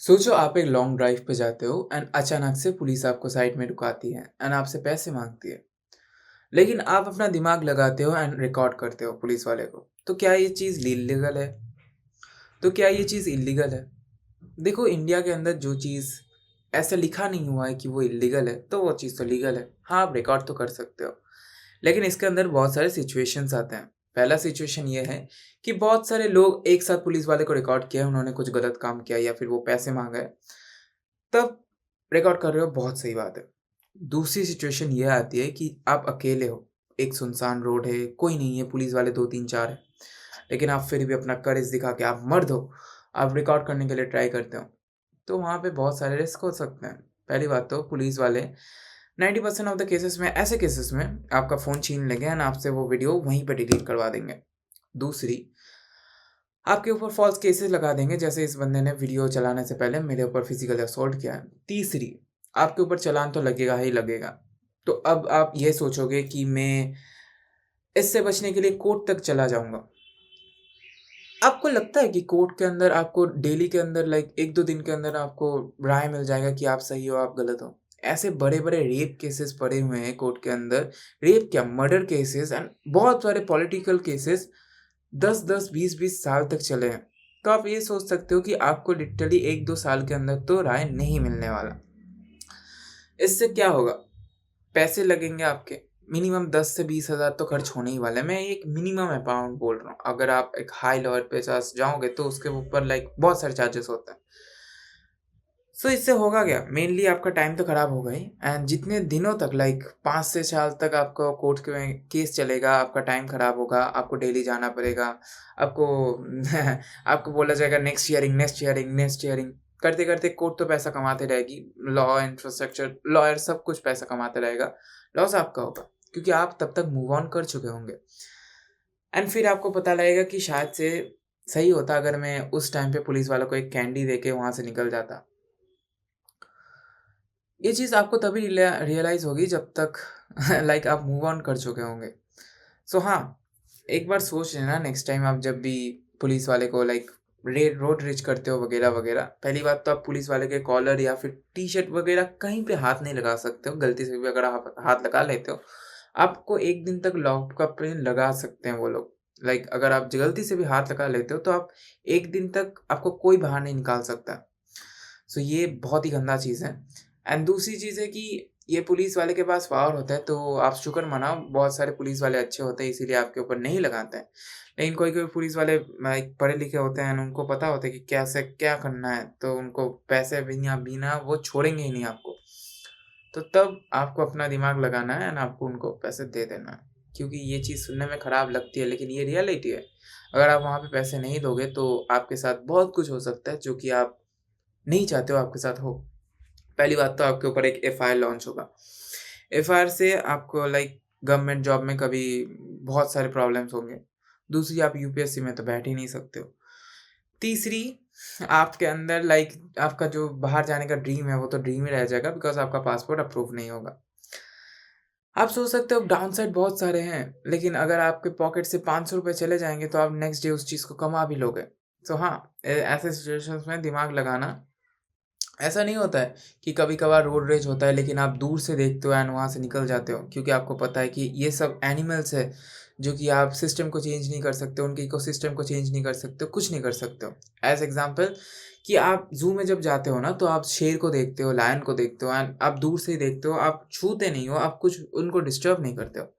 सोचो आप एक लॉन्ग ड्राइव पे जाते हो एंड अचानक से पुलिस आपको साइड में रुकाती है एंड आपसे पैसे मांगती है। लेकिन आप अपना दिमाग लगाते हो एंड रिकॉर्ड करते हो पुलिस वाले को। तो क्या ये चीज़ इलीगल है? तो क्या ये चीज़ इलीगल है? देखो, इंडिया के अंदर जो चीज़ ऐसा लिखा नहीं हुआ है कि वो इलीगल है, तो वो चीज़ तो लीगल है। हाँ, आप रिकॉर्ड तो कर सकते हो। लेकिन इसके अंदर बहुत सारे सिचुएशंस आते हैं। पहला सिचुएशन ये है कि बहुत सारे लोग एक साथ पुलिस वाले को रिकॉर्ड किया, उन्होंने कुछ गलत काम किया या फिर वो पैसे माँग गए। तब रिकॉर्ड कर रहे हो, बहुत सही बात है। दूसरी सिचुएशन ये आती है कि आप अकेले हो, एक सुनसान रोड है, कोई नहीं है, पुलिस वाले 2-3-4 हैं, लेकिन आप फिर भी अपना करेज दिखा के आप मर्द हो, आप रिकॉर्ड करने के लिए ट्राई करते हो। तो वहाँ पे बहुत सारे रिस्क हो सकते हैं। पहली बात तो पुलिस वाले 90% ऑफ द केसेस में, ऐसे केसेस में आपका फ़ोन छीन लेंगे एंड आपसे वो वीडियो वहीं पे डिलीट करवा देंगे। दूसरी, आपके ऊपर फ़ॉल्स केसेस लगा देंगे, जैसे इस बंदे ने वीडियो चलाने से पहले मेरे ऊपर फिज़िकल असॉल्ट किया है। तीसरी, आपके ऊपर चालान तो लगेगा ही लगेगा। तो अब आप ये सोचोगे कि मैं इससे बचने के लिए कोर्ट तक चला जाऊँगा। आपको लगता है कि कोर्ट के अंदर आपको डेली के अंदर लाइक 1-2 दिन के अंदर आपको राय मिल जाएगा कि आप सही हो, आप गलत हो? ऐसे बड़े-बड़े रेप केसेस पड़े हुए हैं कोर्ट के अंदर। रेप क्या, मर्डर केसेस एंड बहुत सारे पॉलिटिकल केसेस 10-10, 20-20 साल तक चले हैं। तो आप ये सोच सकते हो कि आपको लिटरली 1-2 साल के अंदर तो राय नहीं मिलने वाला। इससे क्या होगा? पैसे लगेंगे आपके, मिनिमम 10 से 20 हज़ार तो खर्च होने ही वाले हैं। मैं एक मिनिमम अमाउंट बोल रहा हूँ। अगर आप एक हाई लेवल पे जाओगे तो उसके ऊपर लाइक बहुत सारे चार्जेस होते हैं। सो इससे होगा क्या? मेनली आपका टाइम तो खराब होगा ही एंड जितने दिनों तक लाइक 5 से साल तक आपका कोर्ट के में केस चलेगा, आपका टाइम खराब होगा, आपको डेली जाना पड़ेगा, आपको आपको बोला जाएगा next hearing, next hearing, next hearing. करते-करते कोर्ट तो पैसा कमाते रहेगी, लॉ इंफ्रास्ट्रक्चर, लॉयर सब कुछ पैसा कमाते रहेगा, लॉस आपका होगा क्योंकि आप तब तक मूव ऑन कर चुके होंगे। एंड फिर आपको पता लगेगा कि शायद से सही होता अगर मैं उस टाइम पे पुलिस वालों को एक कैंडी देके वहाँ से निकल जाता। ये चीज़ आपको तभी रियलाइज़ होगी जब तक लाइक आप मूव ऑन कर चुके होंगे। सो हाँ, एक बार सोच लेना नेक्स्ट टाइम आप जब भी पुलिस वाले को लाइक रोड रेज करते हो वगैरह-वगैरह, पहली बात तो आप पुलिस वाले के कॉलर या फिर टी-शर्ट वगैरह कहीं पे हाथ नहीं लगा सकते हो। गलती से भी अगर आप हाथ लगा लेते हो, आपको 1 दिन तक लॉकअप में लगा सकते हैं वो लोग। लाइक अगर आप गलती से भी हाथ लगा लेते हो तो आप 1 दिन तक आपको कोई बाहर नहीं निकाल सकता। सो ये बहुत ही गंदा चीज़ है। एंड दूसरी चीज़ है कि ये पुलिस वाले के पास पावर होता है, तो आप शुक्र मनाओ, बहुत सारे पुलिस वाले अच्छे होते हैं इसीलिए आपके ऊपर नहीं लगाते हैं। लेकिन कोई-कोई पुलिस वाले पढ़े लिखे होते हैं, उनको पता होता है कि कैसे क्या करना है, तो उनको पैसे बिना बिना वो छोड़ेंगे ही नहीं आपको। तो तब आपको अपना दिमाग लगाना है एंड आपको उनको पैसे दे देना है। क्योंकि ये चीज़ सुनने में खराब लगती है लेकिन ये रियलिटी है। अगर आप वहाँ पे पैसे नहीं दोगे तो आपके साथ बहुत कुछ हो सकता है जो कि आप नहीं चाहते हो आपके साथ हो। पहली बात तो आपके ऊपर एक एफआईआर लॉन्च होगा। एफआईआर से आपको लाइक गवर्नमेंट जॉब में कभी बहुत सारे प्रॉब्लम्स होंगे। दूसरी, आप यूपीएससी में तो बैठ ही नहीं सकते हो। तीसरी, आपके अंदर लाइक आपका जो बाहर जाने का ड्रीम है वो तो ड्रीम ही रह जाएगा बिकॉज़ आपका पासपोर्ट अप्रूव नहीं होगा। आप सोच सकते हो डाउनसाइड बहुत सारे हैं, लेकिन अगर आपके पॉकेट से ₹500 चले जाएँगे तो आप नेक्स्ट डे उस चीज़ को कमा भी लोगे। सो हाँ, ऐसे सिचुएशंस में दिमाग लगाना। ऐसा नहीं होता है कि कभी-कभार रोड रेज होता है लेकिन आप दूर से देखते हो एंड वहाँ से निकल जाते हो क्योंकि आपको पता है कि ये सब एनिमल्स है जो कि आप सिस्टम को चेंज नहीं कर सकते हो, उनके इकोसिस्टम को चेंज नहीं कर सकते हो, कुछ नहीं कर सकते हो। एज़ एग्ज़ाम्पल कि आप ज़ू में जब जाते हो ना तो आप शेर को देखते हो, लायन को देखते हो एंड आप दूर से ही देखते हो, आप छूते नहीं हो, आप कुछ उनको डिस्टर्ब नहीं करते हो।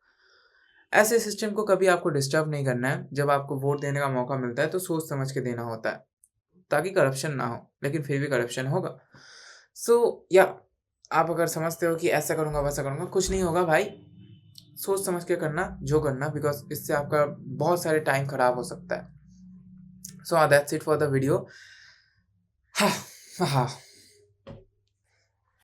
ऐसे सिस्टम को कभी आपको डिस्टर्ब नहीं करना है, जब आपको वोट देने का मौका मिलता है तो सोच समझ के देना होता है। ताकि करप्शन ना हो, लेकिन फिर भी करप्शन होगा। सो या आप अगर समझते हो कि ऐसा करूँगा, वैसा करूँगा, कुछ नहीं होगा भाई। सोच समझ के करना, जो करना बिकॉज़ इससे आपका बहुत सारे टाइम खराब हो सकता है। सो हाँ, that's it for the video. हाँ, हाँ।